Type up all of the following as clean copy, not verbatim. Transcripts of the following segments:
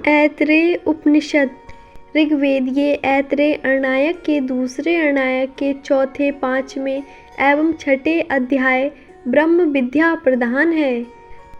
ऐतरेय उपनिषद ऋग्वेदीय ऐतरेय अर्णायक के दूसरे अर्णायक के चौथे, पांचवें एवं छठे अध्याय ब्रह्म विद्या प्रधान है।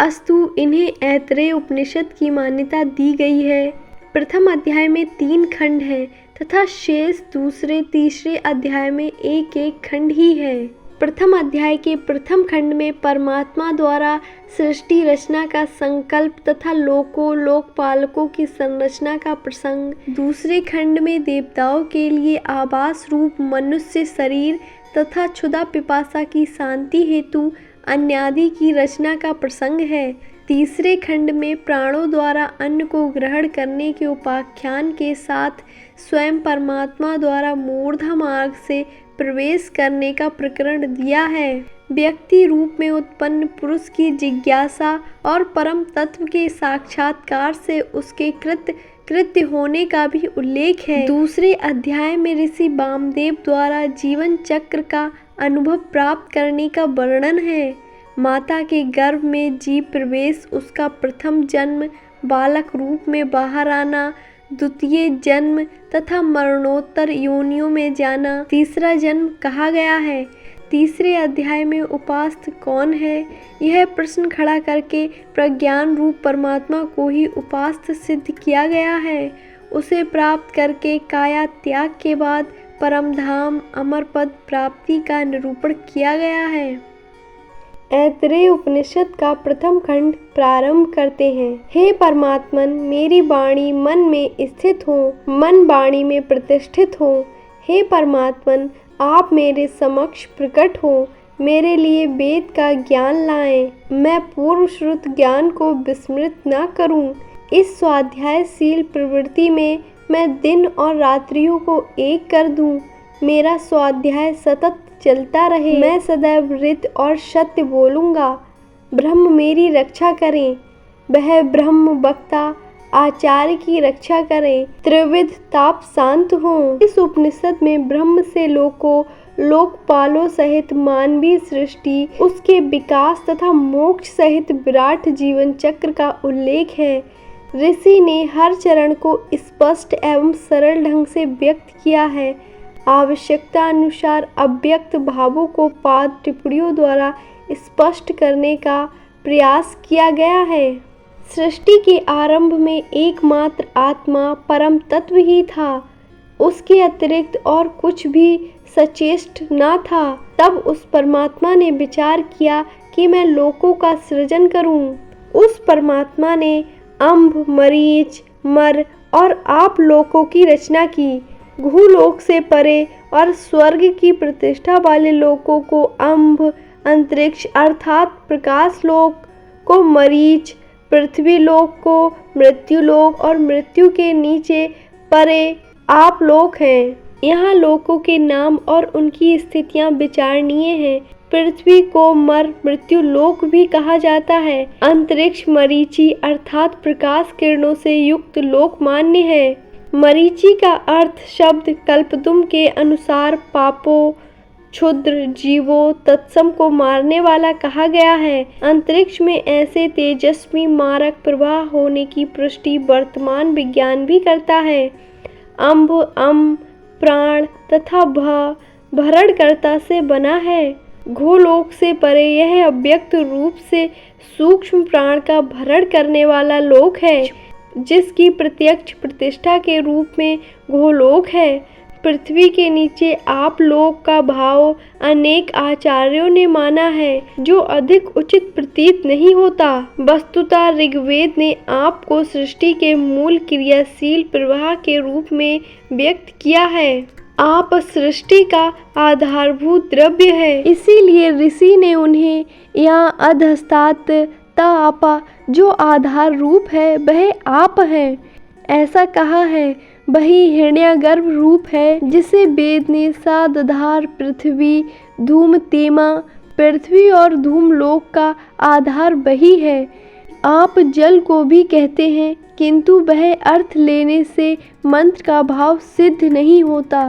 अस्तु इन्हें ऐतरेय उपनिषद की मान्यता दी गई है। प्रथम अध्याय में 3 खंड हैं तथा शेष दूसरे तीसरे अध्याय में एक एक खंड ही है। प्रथम अध्याय के प्रथम खंड में परमात्मा द्वारा सृष्टि रचना का संकल्प तथा लोकपालकों की संरचना का प्रसंग, दूसरे खंड में देवताओं के लिए आवास रूप मनुष्य शरीर तथा क्षुधा पिपासा की शांति हेतु अन्नादि की रचना का प्रसंग है। तीसरे खंड में प्राणों द्वारा अन्न को ग्रहण करने के उपाख्यान के साथ स्वयं परमात्मा द्वारा मूर्धा मार्ग से प्रवेश करने का प्रकरण दिया है। व्यक्ति रूप में उत्पन्न पुरुष की जिज्ञासा और परम तत्व के साक्षात्कार से उसके कृत्य होने का भी उल्लेख है। दूसरे अध्याय में ऋषि वामदेव द्वारा जीवन चक्र का अनुभव प्राप्त करने का वर्णन है। माता के गर्भ में जीव प्रवेश, उसका प्रथम जन्म, बालक रूप में बाहर आना, द्वितीय जन्म तथा मरणोत्तर योनियों में जाना, तीसरा जन्म कहा गया है। तीसरे अध्याय में उपास्य कौन है, यह प्रश्न खड़ा करके प्रज्ञान रूप परमात्मा को ही उपास्य सिद्ध किया गया है। उसे प्राप्त करके काया त्याग के बाद परम धाम अमर पद प्राप्ति का निरूपण किया गया है। ऐतरेय उपनिषद का प्रथम खंड प्रारंभ करते हैं। हे परमात्मन, मेरी वाणी मन में स्थित हो, मन वाणी में प्रतिष्ठित हो। हे परमात्मन, आप मेरे समक्ष प्रकट हो, मेरे लिए वेद का ज्ञान लाएं, मैं पूर्व श्रुत ज्ञान को विस्मृत न करूं। इस स्वाध्यायशील प्रवृत्ति में मैं दिन और रात्रियों को एक कर दूं। मेरा स्वाध्याय सतत चलता रहे, मैं सदैव ऋत और सत्य बोलूँगा। ब्रह्म मेरी रक्षा करें, वह ब्रह्म वक्ता आचार्य की रक्षा करें, त्रिविध ताप शांत हों। इस उपनिषद में ब्रह्म से लोकपालों सहित मानवीय सृष्टि, उसके विकास तथा मोक्ष सहित विराट जीवन चक्र का उल्लेख है। ऋषि ने हर चरण को स्पष्ट एवं सरल ढंग से व्यक्त किया है। आवश्यकता अनुसार अव्यक्त भावों को पाद टिप्पणियों द्वारा स्पष्ट करने का प्रयास किया गया है। सृष्टि के आरंभ में एकमात्र आत्मा परम तत्व ही था, उसके अतिरिक्त और कुछ भी सचेष्ट न था। तब उस परमात्मा ने विचार किया कि मैं लोकों का सृजन करूं। उस परमात्मा ने अम्भ, मरीच, मर और आप लोकों की रचना की। भूलोक से परे और स्वर्ग की प्रतिष्ठा वाले लोकों को अम्भ, अंतरिक्ष अर्थात प्रकाश लोक को मरीच, पृथ्वी लोक को मृत्यु लोक और मृत्यु के नीचे परे आप लोक हैं। यहाँ लोकों के नाम और उनकी स्थितियाँ विचारणीय हैं। पृथ्वी को मृत्यु लोक भी कहा जाता है। अंतरिक्ष मरीचि अर्थात प्रकाश किरणों से युक्त लोक मान्य है। मरीचि का अर्थ शब्द कल्पद्रुम के अनुसार पापों, क्षुद्र जीवों तत्सम को मारने वाला कहा गया है। अंतरिक्ष में ऐसे तेजस्वी मारक प्रवाह होने की पुष्टि वर्तमान विज्ञान भी करता है। अम्भ, प्राण तथा भरणकर्ता से बना है। गोलोक से परे यह अव्यक्त रूप से सूक्ष्म प्राण का भरण करने वाला लोक है, जिसकी प्रत्यक्ष प्रतिष्ठा के रूप में गोलोक है। पृथ्वी के नीचे आप लोक का भाव अनेक आचार्यों ने माना है, जो अधिक उचित प्रतीत नहीं होता। वस्तुतः ऋग्वेद ने आप को सृष्टि के मूल क्रियाशील प्रवाह के रूप में व्यक्त किया है। आप सृष्टि का आधारभूत द्रव्य है, इसीलिए ऋषि ने उन्हें यहाँ अधस्तात आपा जो आधार रूप है वह आप है ऐसा कहा है। वही हिरण्यगर्भ रूप है, जिसे वेद ने साधार पृथ्वी, धूम तेमा, पृथ्वी और धूम लोक का आधार वही है। आप जल को भी कहते हैं, किंतु वह अर्थ लेने से मंत्र का भाव सिद्ध नहीं होता।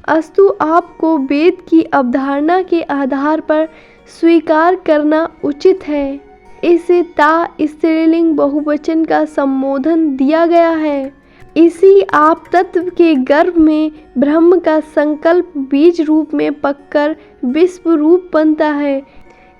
अस्तु आपको वेद की अवधारणा के आधार पर स्वीकार करना उचित है। इसे ता स्त्रीलिंग बहुवचन का संबोधन दिया गया है। इसी आप तत्व के गर्भ में ब्रह्म का संकल्प बीज रूप में पककर विश्व रूप बनता है।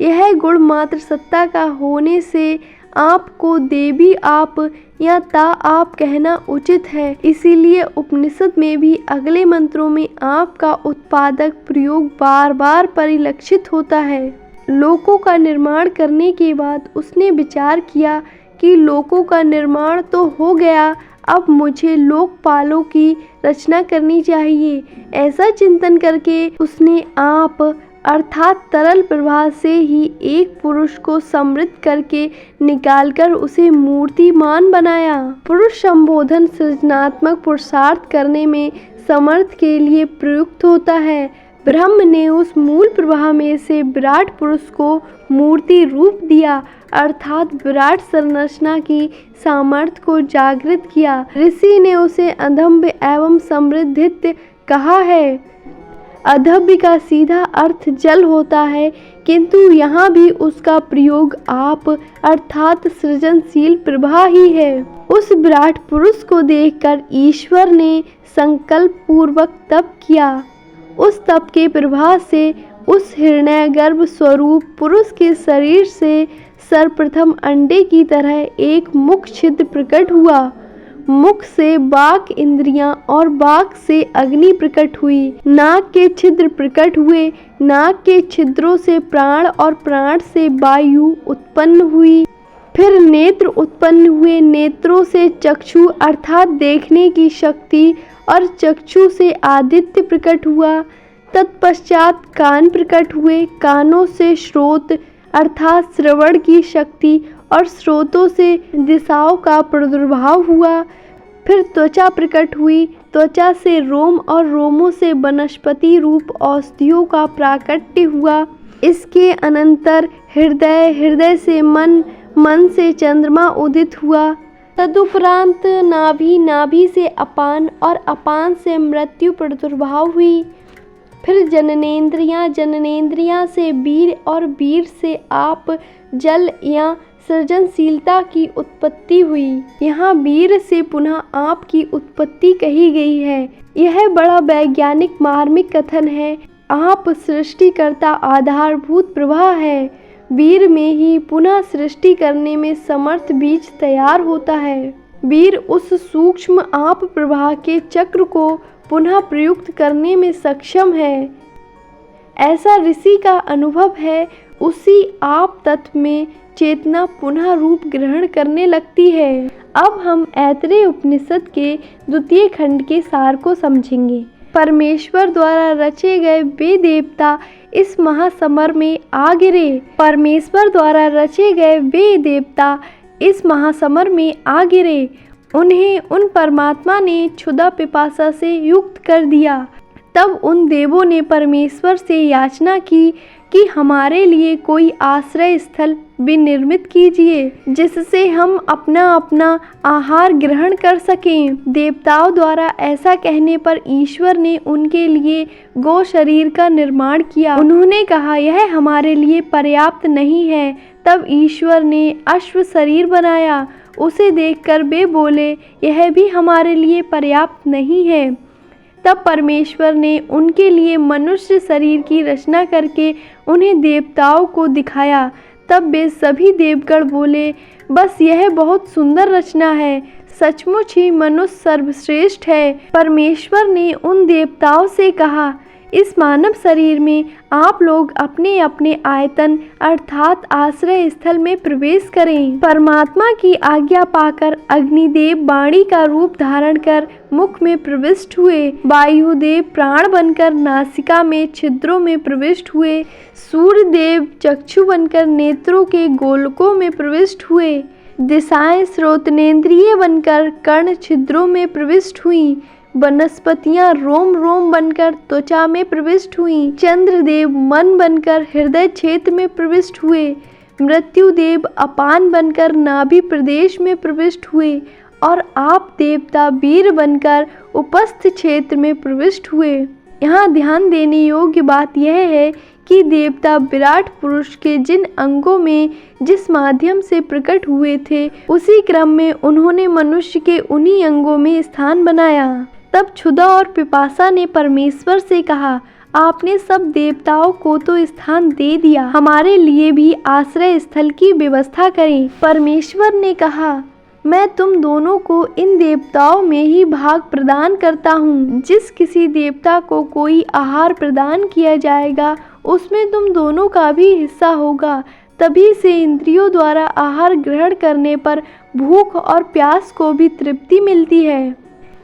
यह गुण मात्र सत्ता का होने से आपको देवी आप या ता आप कहना उचित है। इसीलिए उपनिषद में भी अगले मंत्रों में आपका उत्पादक प्रयोग बार बार परिलक्षित होता है। लोकों का निर्माण करने के बाद उसने विचार किया कि लोकों का निर्माण तो हो गया, अब मुझे लोकपालों की रचना करनी चाहिए। ऐसा चिंतन करके उसने आप अर्थात तरल प्रवाह से ही एक पुरुष को समृद्ध करके निकालकर उसे मूर्तिमान बनाया। पुरुष संबोधन सृजनात्मक पुरुषार्थ करने में समर्थ के लिए प्रयुक्त होता है। ब्रह्म ने उस मूल प्रवाह में से विराट पुरुष को मूर्ति रूप दिया, अर्थात विराट संरचना की सामर्थ्य को जागृत किया। ऋषि ने उसे अदम्य एवं समृद्धित कहा है। अदम्य का सीधा अर्थ जल होता है, किंतु यहाँ भी उसका प्रयोग आप अर्थात सृजनशील प्रवाह ही है। उस विराट पुरुष को देखकर ईश्वर ने संकल्प पूर्वक तप किया। उस तप के प्रभाव से उस हिरण्यगर्भ स्वरूप पुरुष के शरीर से सर्वप्रथम अंडे की तरह एक मुख छिद्र प्रकट हुआ। मुख से वाक इंद्रियां और वाक से अग्नि प्रकट हुई। नाक के छिद्र प्रकट हुए। नाक के छिद्रों से प्राण और प्राण से वायु उत्पन्न हुई। फिर नेत्र उत्पन्न हुए। नेत्रों से चक्षु अर्थात देखने की शक्ति और चक्षु से आदित्य प्रकट हुआ। तत्पश्चात कान प्रकट हुए। कानों से श्रोत अर्थात श्रवण की शक्ति और स्रोतों से दिशाओं का प्रादुर्भाव हुआ। फिर त्वचा प्रकट हुई। त्वचा से रोम और रोमों से वनस्पति रूप औषधियों का प्राकट्य हुआ। इसके अनंतर हृदय, हृदय से मन, मन से चंद्रमा उदित हुआ। तदुपरांत नाभि, नाभि से अपान और अपान से मृत्यु प्रादुर्भाव हुई। फिर जननेंद्रियां, जननेंद्रियां से वीर और वीर से आप जल या सृजनशीलता की उत्पत्ति हुई। यहाँ वीर से पुनः आप की उत्पत्ति कही गई है। यह बड़ा वैज्ञानिक मार्मिक कथन है। आप सृष्टिकर्ता आधारभूत प्रवाह है। वीर में ही पुनः सृष्टि करने में समर्थ बीज तैयार होता है। वीर उस सूक्ष्म आप प्रवाह के चक्र को पुनः प्रयुक्त करने में सक्षम है। ऐसा ऋषि का अनुभव है। उसी आप तत्व में चेतना पुनः रूप ग्रहण करने लगती है। अब हम ऐतरेय उपनिषद के द्वितीय खंड के सार को समझेंगे। परमेश्वर द्वारा रचे गए वे देवता इस महासमर में आ गिरे। परमेश्वर द्वारा रचे गए वे देवता इस महासमर में आ गिरे। उन्हें उन परमात्मा ने क्षुधा पिपासा से युक्त कर दिया। तब उन देवों ने परमेश्वर से याचना की कि हमारे लिए कोई आश्रय स्थल विनिर्मित कीजिए, जिससे हम अपना अपना आहार ग्रहण कर सकें। देवताओं द्वारा ऐसा कहने पर ईश्वर ने उनके लिए गौ शरीर का निर्माण किया। उन्होंने कहा यह हमारे लिए पर्याप्त नहीं है। तब ईश्वर ने अश्व शरीर बनाया। उसे देखकर वे बोले यह भी हमारे लिए पर्याप्त नहीं है। तब परमेश्वर ने उनके लिए मनुष्य शरीर की रचना करके उन्हें देवताओं को दिखाया। तब वे सभी देवगण बोले बस यह बहुत सुंदर रचना है, सचमुच ही मनुष्य सर्वश्रेष्ठ है। परमेश्वर ने उन देवताओं से कहा इस मानव शरीर में आप लोग अपने अपने आयतन अर्थात आश्रय स्थल में प्रवेश करें। परमात्मा की आज्ञा पाकर अग्निदेव वाणी का रूप धारण कर मुख में प्रविष्ट हुए। वायुदेव प्राण बनकर नासिका में छिद्रों में प्रविष्ट हुए। सूर्यदेव चक्षु बनकर नेत्रों के गोलकों में प्रविष्ट हुए। दिशाएं श्रोतनेन्द्रिय बनकर कर्ण छिद्रों में प्रविष्ट हुई। वनस्पतियां रोम रोम बनकर त्वचा में प्रविष्ट हुई। चंद्रदेव मन बनकर हृदय क्षेत्र में प्रविष्ट हुए। मृत्युदेव अपान बनकर नाभि प्रदेश में प्रविष्ट हुए और आप देवता वीर बनकर उपस्थ क्षेत्र में प्रविष्ट हुए। यहाँ ध्यान देने योग्य बात यह है कि देवता विराट पुरुष के जिन अंगों में जिस माध्यम से प्रकट हुए थे, उसी क्रम में उन्होंने मनुष्य के उन्हीं अंगों में स्थान बनाया। तब क्षुधा और पिपासा ने परमेश्वर से कहा, आपने सब देवताओं को तो स्थान दे दिया, हमारे लिए भी आश्रय स्थल की व्यवस्था करें। परमेश्वर ने कहा, मैं तुम दोनों को इन देवताओं में ही भाग प्रदान करता हूँ। जिस किसी देवता को कोई आहार प्रदान किया जाएगा, उसमें तुम दोनों का भी हिस्सा होगा। तभी से इंद्रियों द्वारा आहार ग्रहण करने पर भूख और प्यास को भी तृप्ति मिलती है।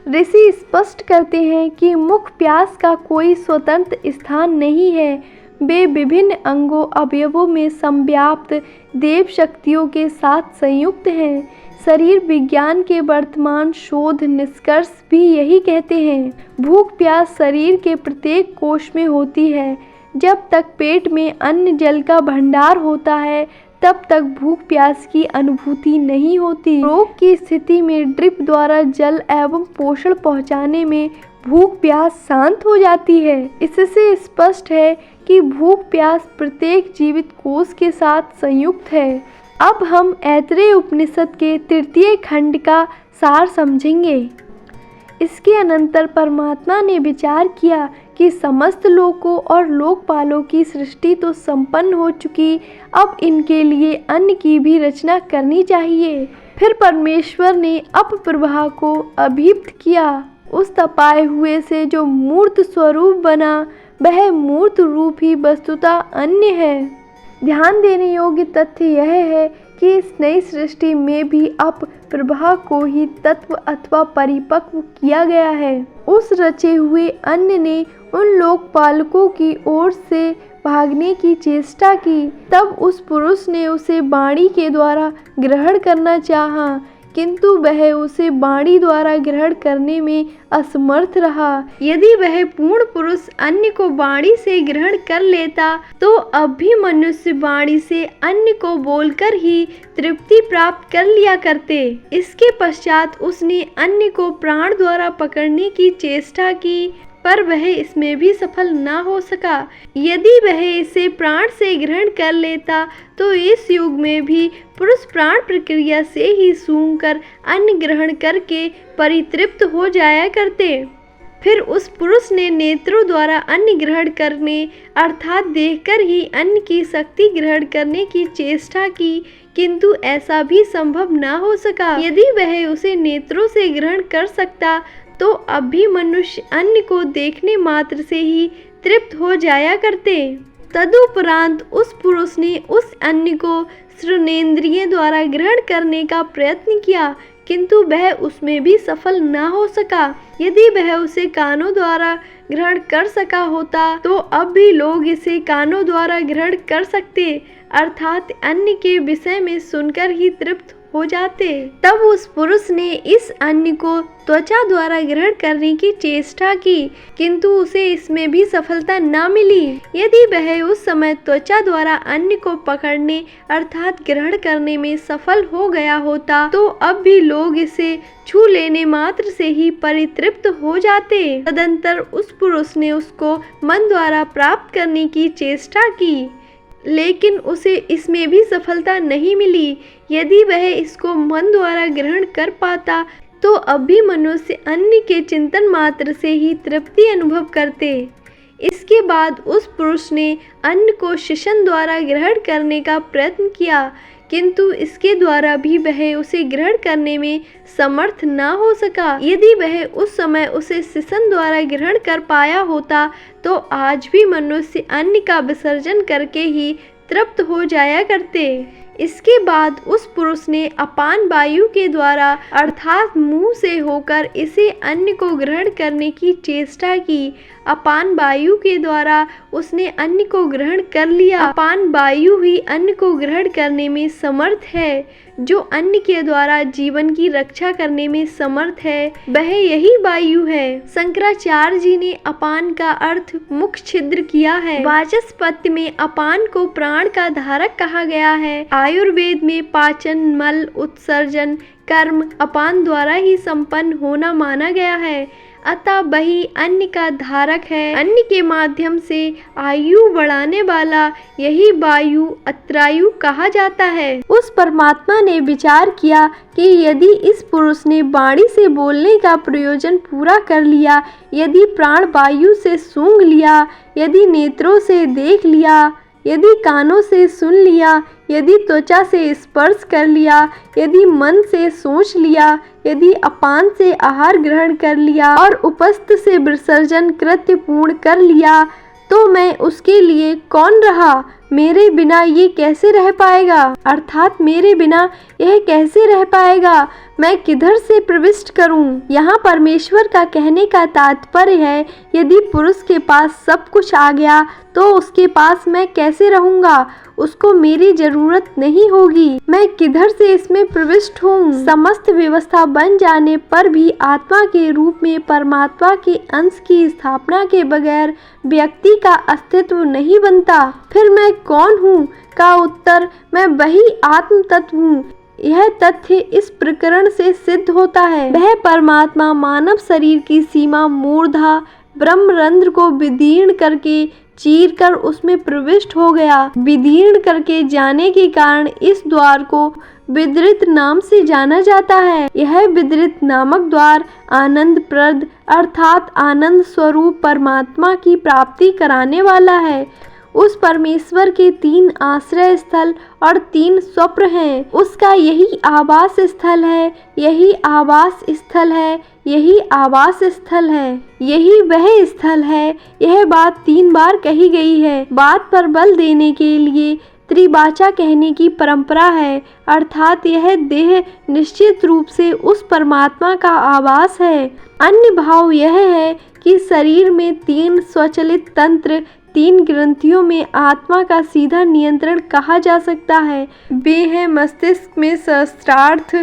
ऋषि स्पष्ट करते हैं कि मुख प्यास का कोई स्वतंत्र स्थान नहीं है। वे विभिन्न अंगों अवयवों में संव्याप्त देव शक्तियों के साथ संयुक्त हैं। शरीर विज्ञान के वर्तमान शोध निष्कर्ष भी यही कहते हैं। भूख प्यास शरीर के प्रत्येक कोश में होती है। जब तक पेट में अन्न जल का भंडार होता है, तब तक भूख प्यास की अनुभूति नहीं होती। रोग की स्थिति में ड्रिप द्वारा जल एवं पोषण पहुंचाने में भूख प्यास शांत हो जाती है। इससे स्पष्ट है कि भूख प्यास प्रत्येक जीवित कोष के साथ संयुक्त है। अब हम ऐतरेय उपनिषद के तृतीय खंड का सार समझेंगे। इसके अनंतर परमात्मा ने विचार किया कि समस्त लोकों और लोकपालों की सृष्टि तो संपन्न हो चुकी, अब इनके लिए अन्न की भी रचना करनी चाहिए। फिर परमेश्वर ने अपप्रभा को अभिप्त किया। उस तपाए हुए से जो मूर्त स्वरूप बना, वह मूर्त रूप ही वस्तुतः अन्य है। ध्यान देने योग्य तथ्य यह है कि इस नई सृष्टि में भी अपप्रभा को ही तत्व अथवा परिपक्व किया गया है। उस रचे हुए अन्न ने उन लोकपालकों की ओर से भागने की चेष्टा की। तब उस पुरुष ने उसे वाणी के द्वारा ग्रहण करना चाहा, किंतु वह उसे वाणी द्वारा ग्रहण करने में असमर्थ रहा। यदि वह पूर्ण पुरुष अन्न को वाणी से ग्रहण कर लेता, तो अब भी मनुष्य वाणी से अन्न को बोलकर ही तृप्ति प्राप्त कर लिया करते। इसके पश्चात उसने अन्न को प्राण द्वारा पकड़ने की चेष्टा की, पर वह इसमें भी सफल न हो सका। यदि वह इसे प्राण से ग्रहण कर लेता, तो इस युग में भी पुरुष प्राण प्रक्रिया से ही सूंघकर अन्न ग्रहण करके परितृप्त हो जाया करते। फिर उस पुरुष ने नेत्रों द्वारा अन्न ग्रहण करने अर्थात देखकर ही अन्न की शक्ति ग्रहण करने की चेष्टा की, किंतु ऐसा भी संभव न हो सका। यदि वह उसे नेत्रों से ग्रहण कर सकता, तो अब भी मनुष्य अन्न को देखने मात्र से ही तृप्त हो जाया करते। तदुपरांत उस पुरुष ने उस अन्न को श्रवणेंद्रिय द्वारा ग्रहण करने का प्रयत्न किया, किंतु वह उसमें भी सफल न हो सका। यदि वह उसे कानों द्वारा ग्रहण कर सका होता, तो अब भी लोग इसे कानों द्वारा ग्रहण कर सकते, अर्थात अन्न के विषय में सुनकर ही तृप्त हो जाते। तब उस पुरुष ने इस अन्न को त्वचा द्वारा ग्रहण करने की चेष्टा की, किंतु उसे इसमें भी सफलता न मिली। यदि वह उस समय त्वचा द्वारा अन्न को पकड़ने अर्थात ग्रहण करने में सफल हो गया होता, तो अब भी लोग इसे छू लेने मात्र से ही परितृप्त हो जाते। तदंतर उस पुरुष ने उसको मन द्वारा प्राप्त करने की चेष्टा की, लेकिन उसे इसमें भी सफलता नहीं मिली। यदि वह इसको मन द्वारा ग्रहण कर पाता, तो अब भी मनुष्य अन्न के चिंतन मात्र से ही तृप्ति अनुभव करते। इसके बाद उस पुरुष ने अन्न को शिशन द्वारा ग्रहण करने का प्रयत्न किया, किंतु इसके द्वारा भी वह उसे ग्रहण करने में समर्थ न हो सका। यदि वह उस समय उसे शिशन द्वारा ग्रहण कर पाया होता, तो आज भी मनुष्य अन्न का विसर्जन करके ही तृप्त हो जाया करते। इसके बाद उस पुरुष ने अपान वायु के द्वारा अर्थात मुंह से होकर इसे अन्न को ग्रहण करने की चेष्टा की। अपान वायु के द्वारा उसने अन्न को ग्रहण कर लिया। अपान वायु ही अन्न को ग्रहण करने में समर्थ है। जो अन्न के द्वारा जीवन की रक्षा करने में समर्थ है, वह यही वायु है। शंकराचार्य जी ने अपान का अर्थ मुख छिद्र किया है। वाचस्पति में अपान को प्राण का धारक कहा गया है। आयुर्वेद में पाचन, मल उत्सर्जन कर्म अपान द्वारा ही संपन्न होना माना गया है। अतः वही अन्न का धारक है। अन्न के माध्यम से आयु बढ़ाने वाला यही वायु अत्रायु कहा जाता है। उस परमात्मा ने विचार किया कि यदि इस पुरुष ने वाणी से बोलने का प्रयोजन पूरा कर लिया, यदि प्राण वायु से सूंघ लिया, यदि नेत्रों से देख लिया, यदि कानों से सुन लिया, यदि त्वचा से स्पर्श कर लिया, यदि मन से सोच लिया, यदि अपान से आहार ग्रहण कर लिया और उपस्थ से विसर्जन कृत्य पूर्ण कर लिया, तो मैं उसके लिए कौन रहा? मेरे बिना ये कैसे रह पाएगा? अर्थात मेरे बिना यह कैसे रह पाएगा? मैं किधर से प्रविष्ट करूं? यहाँ परमेश्वर का कहने का तात्पर्य है, यदि पुरुष के पास सब कुछ आ गया तो उसके पास मैं कैसे रहूंगा? उसको मेरी जरूरत नहीं होगी। मैं किधर से इसमें प्रविष्ट हूँ? समस्त व्यवस्था बन जाने पर भी आत्मा के रूप में परमात्मा के अंश की स्थापना के बगैर व्यक्ति का अस्तित्व नहीं बनता। फिर मैं कौन हूँ? का उत्तर मैं वही आत्म तत्व हूँ। यह तथ्य इस प्रकरण से सिद्ध होता है। वह परमात्मा मानव शरीर की सीमा मूर्धा ब्रह्मरंध्र को विदीर्ण करके चीर कर उसमें प्रविष्ट हो गया। विदीर्ण करके जाने के कारण इस द्वार को विदृत नाम से जाना जाता है। यह विदृत नामक द्वार आनंद प्रद अर्थात आनंद स्वरूप परमात्मा की प्राप्ति कराने वाला है। उस परमेश्वर के 3 आश्रय स्थल और 3 स्वप्न हैं। उसका यही आवास स्थल है, यही आवास स्थल है, यही आवास स्थल है, यही वह स्थल है। यह बात 3 बार कही गई है। बात पर बल देने के लिए त्रिवाचा कहने की परंपरा है, अर्थात यह देह निश्चित रूप से उस परमात्मा का आवास है। अन्य भाव यह है कि शरीर में 3 स्वचलित तंत्र 3 ग्रंथियों में आत्मा का सीधा नियंत्रण कहा जा सकता है। वे हैं मस्तिष्क में सहस्त्रार्थ,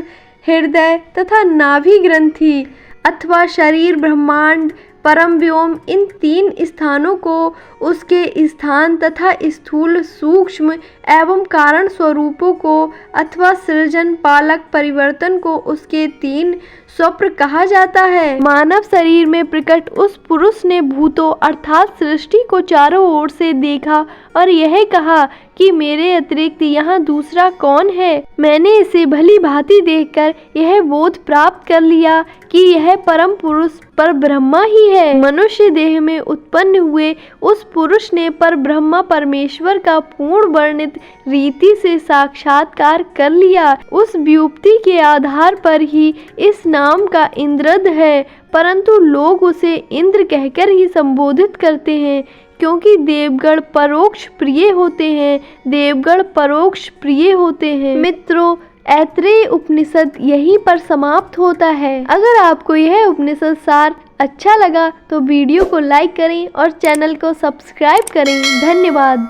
हृदय तथा नाभि ग्रंथि अथवा शरीर, ब्रह्मांड, परम व्योम। इन 3 स्थानों को उसके स्थान तथा स्थूल, सूक्ष्म एवं कारण स्वरूपों को अथवा सृजन, पालक, परिवर्तन को उसके 3 स्वप्न कहा जाता है। मानव शरीर में प्रकट उस पुरुष ने भूतों अर्थात सृष्टि को चारों ओर से देखा और यह कहा कि मेरे अतिरिक्त यहाँ दूसरा कौन है। मैंने इसे भली भांति देखकर यह बोध प्राप्त कर लिया कि यह परम पुरुष पर ब्रह्मा ही है। मनुष्य देह में उत्पन्न हुए उस पुरुष ने पर ब्रह्मा परमेश्वर का पूर्ण वर्णित रीति से साक्षात्कार कर लिया। उस व्युत्पत्ति के आधार पर ही इस नाम का इंद्रद है, परंतु लोग उसे इंद्र कहकर ही संबोधित करते हैं, क्योंकि देवगण परोक्ष प्रिय होते हैं। देवगण परोक्ष प्रिय होते हैं। मित्रों, ऐत्रेय उपनिषद यहीं पर समाप्त होता है। अगर आपको यह उपनिषद सार अच्छा लगा तो वीडियो को लाइक करें और चैनल को सब्सक्राइब करें। धन्यवाद।